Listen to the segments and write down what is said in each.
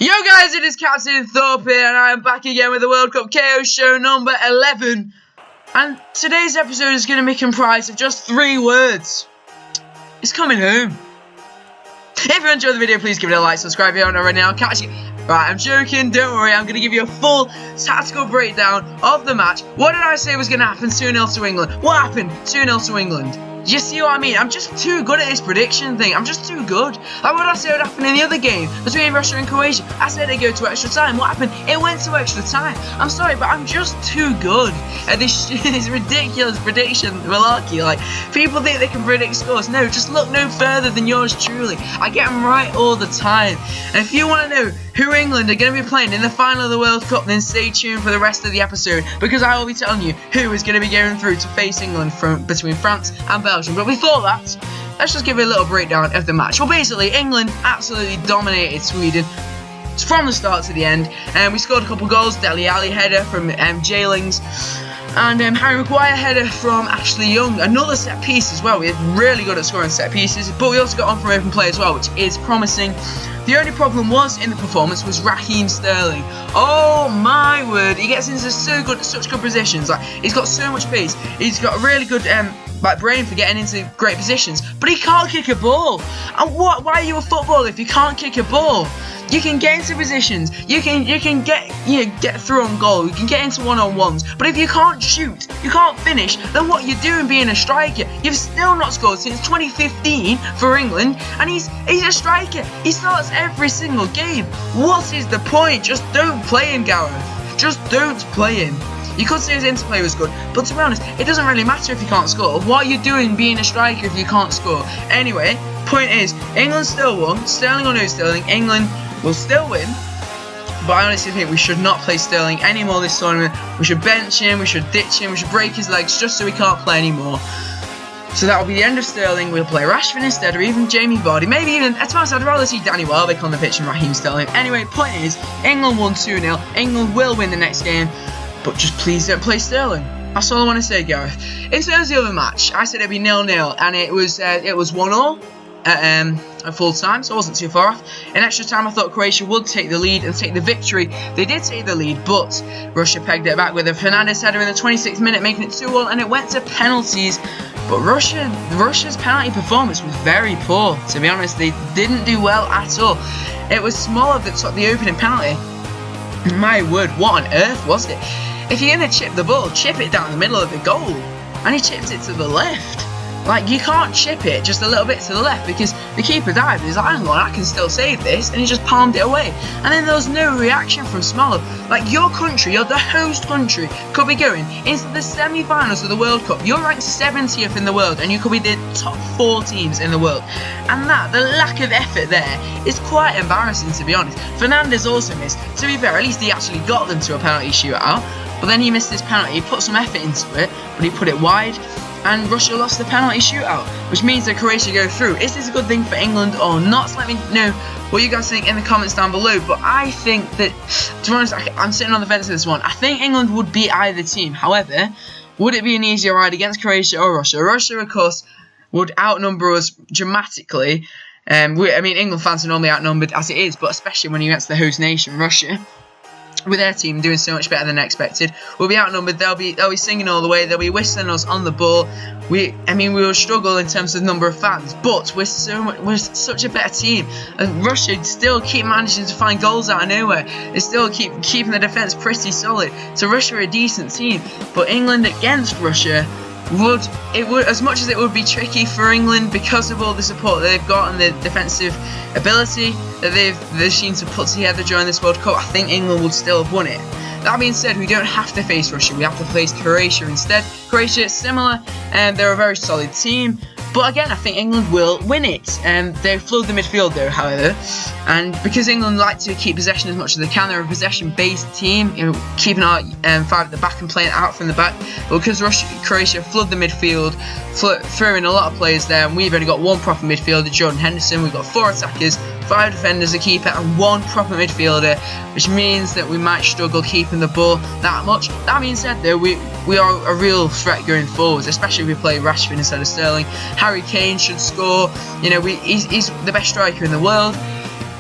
Yo guys, it is Captain Thorpe here, and I am back again with the World Cup KO show number 11. And today's episode is going to be comprised of just 3 words. It's coming home. If you enjoyed the video, please give it a like, subscribe if you haven't already. I'll catch you. Right, I'm joking, don't worry, I'm going to give you a full tactical breakdown of the match. What did I say was going to happen? 2-0 to England. What happened? 2-0 to England. Do you see what I mean? I'm just too good at this prediction thing. I'm just too good. Like what did I say would happen in the other game between Russia and Croatia? I said they'd go to extra time. What happened? It went to extra time. I'm sorry, but I'm just too good at this ridiculous prediction malarkey. Like, people think they can predict scores. No, just look no further than yours truly. I get them right all the time. And if you want to know who England are going to be playing in the final of the World Cup, then stay tuned for the rest of the episode, because I will be telling you who is going to be going through to face England between France and Belgium. But before that, let's just give you a little breakdown of the match. Well, basically, England absolutely dominated Sweden from the start to the end, and we scored a couple goals. Dele Alli header from Jailings, and Harry Maguire header from Ashley Young. Another set piece as well. We're really good at scoring set pieces, but we also got on from open play as well, which is promising. The only problem was in the performance was Raheem Sterling. Oh my word, he gets into such good positions. Like, he's got so much pace. He's got a really good brain for getting into great positions, but he can't kick a ball. And why are you a footballer if you can't kick a ball? You can get into positions, you can get through on goal, you can get into one-on-ones, but if you can't shoot, you can't finish, then what you're doing being a striker? You've still not scored since 2015 for England, and he's a striker. He starts every single game. What is the point? Just don't play him, Gareth. Just don't play him. You could say his interplay was good, but to be honest, it doesn't really matter if you can't score. What are you doing being a striker if you can't score? Anyway, point is, England still won. Sterling or no Sterling, England will still win. But I honestly think we should not play Sterling anymore this tournament. We should bench him, we should ditch him, we should break his legs just so he can't play anymore. So that will be the end of Sterling. We'll play Rashford instead, or even Jamie Vardy. Maybe even, at times, I'd rather see Danny Welbeck on the pitch than Raheem Sterling. Anyway, point is, England won 2-0. England will win the next game. But just please don't play Sterling. That's all I want to say, Gareth. In terms of the other match, I said it'd be 0-0, and it was 1-0 at full time, so I wasn't too far off. In extra time, I thought Croatia would take the lead and take the victory. They did take the lead, but Russia pegged it back with a Fernandez header in the 26th minute, making it 2-1, and it went to penalties. But Russia's penalty performance was very poor. To be honest, they didn't do well at all. It was Smoller that took the opening penalty. My word, what on earth was it? If you're going to chip the ball, chip it down the middle of the goal. And he chipped it to the left. Like, you can't chip it just a little bit to the left, because the keeper dived. He's like, hang on, I can still save this. And he just palmed it away. And then there was no reaction from Smoller. Like, your country, you're the host country, could be going into the semi-finals of the World Cup. You're ranked 70th in the world, and you could be the top 4 teams in the world. And the lack of effort there is quite embarrassing, to be honest. Fernandez also missed. To be fair, at least he actually got them to a penalty shootout. But then he missed his penalty. He put some effort into it, but he put it wide. And Russia lost the penalty shootout, which means that Croatia go through. Is this a good thing for England or not? So let me know what you guys think in the comments down below. But I think that, to be honest, I'm sitting on the fence with this one. I think England would beat either team. However, would it be an easier ride against Croatia or Russia? Russia, of course, would outnumber us dramatically. I mean, England fans are normally outnumbered as it is, but especially when you're against the host nation, Russia, with their team doing so much better than expected, we'll be outnumbered. They'll be singing all the way. They'll be whistling us on the ball. We will struggle in terms of number of fans, but we're such a better team. And Russia still keep managing to find goals out of nowhere. They still keep keeping the defence pretty solid. So Russia are a decent team, but England against Russia would as much as it would be tricky for England because of all the support that they've got and the defensive ability that they've seemed to put together during this World Cup, I think England would still have won it. That being said, we don't have to face Russia. We have to face Croatia instead. Croatia is similar, and they're a very solid team. But again, I think England will win it. They flood the midfield though, however. And because England like to keep possession as much as they can, they're a possession-based team, keeping our 5 at the back and playing out from the back. But because Croatia flood the midfield, throw in a lot of players there, and we've only got 1 proper midfielder, Jordan Henderson. We've got 4 attackers, 5 defenders, a keeper, and 1 proper midfielder, which means that we might struggle keeping the ball that much. That being said, though, we are a real threat going forwards, especially if we play Rashford instead of Sterling. Harry Kane should score. He's the best striker in the world.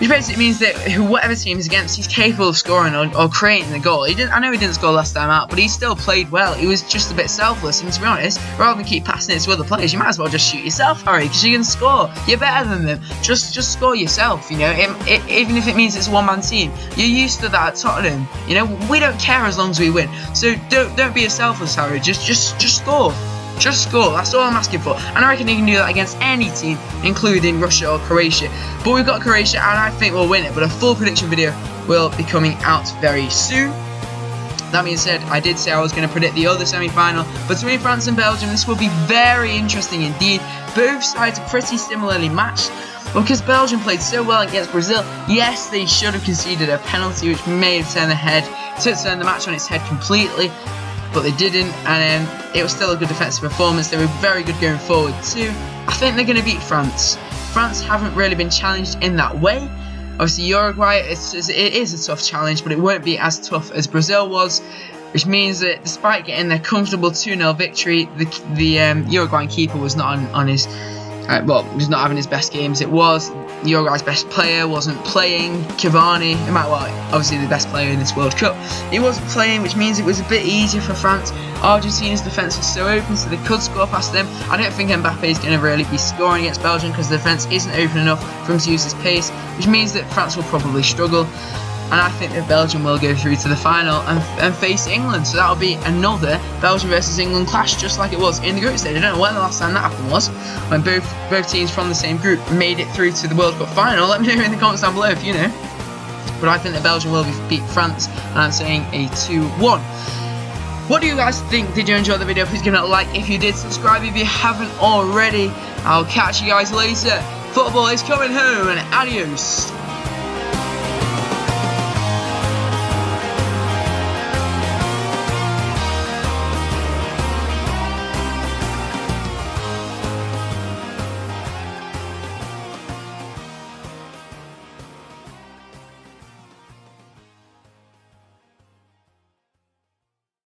which basically means that whatever team is against, he's capable of scoring or creating the goal. I know he didn't score last time out, but he still played well. He was just a bit selfless, and to be honest, rather than keep passing it to other players, you might as well just shoot yourself, Harry, because you can score. You're better than them. Just score yourself, you know, even if it means it's a one-man team. You're used to that at Tottenham, you know. We don't care as long as we win. So don't be a selfless, Harry. Just score. Just score, that's all I'm asking for. And I reckon you can do that against any team, including Russia or Croatia. But we've got Croatia, and I think we'll win it. But a full prediction video will be coming out very soon. That being said, I did say I was going to predict the other semi-final between France and Belgium. This will be very interesting indeed. Both sides are pretty similarly matched. Because Belgium played so well against Brazil, yes, they should have conceded a penalty, which may have turned the match on its head completely. But they didn't, and it was still a good defensive performance. They were very good going forward too. I think they're going to beat France. France haven't really been challenged in that way. Obviously Uruguay, it is a tough challenge, but it won't be as tough as Brazil was, which means that despite getting their comfortable 2-0 victory, the Uruguayan keeper was not on his was not having his best games. It was Uruguay's best player wasn't playing. Cavani, obviously the best player in this World Cup, he wasn't playing, which means it was a bit easier for France. Argentina's defence was so open, so they could score past them. I don't think Mbappe is going to really be scoring against Belgium because the defence isn't open enough for him to use his pace, which means that France will probably struggle. And I think that Belgium will go through to the final and face England. So that'll be another Belgium versus England clash, just like it was in the group stage. I don't know when the last time that happened was, when both teams from the same group made it through to the World Cup final. Let me know in the comments down below if you know. But I think that Belgium will beat France, and I'm saying a 2-1. What do you guys think? Did you enjoy the video? Please give it a like if you did. Subscribe if you haven't already. I'll catch you guys later. Football is coming home, and adios.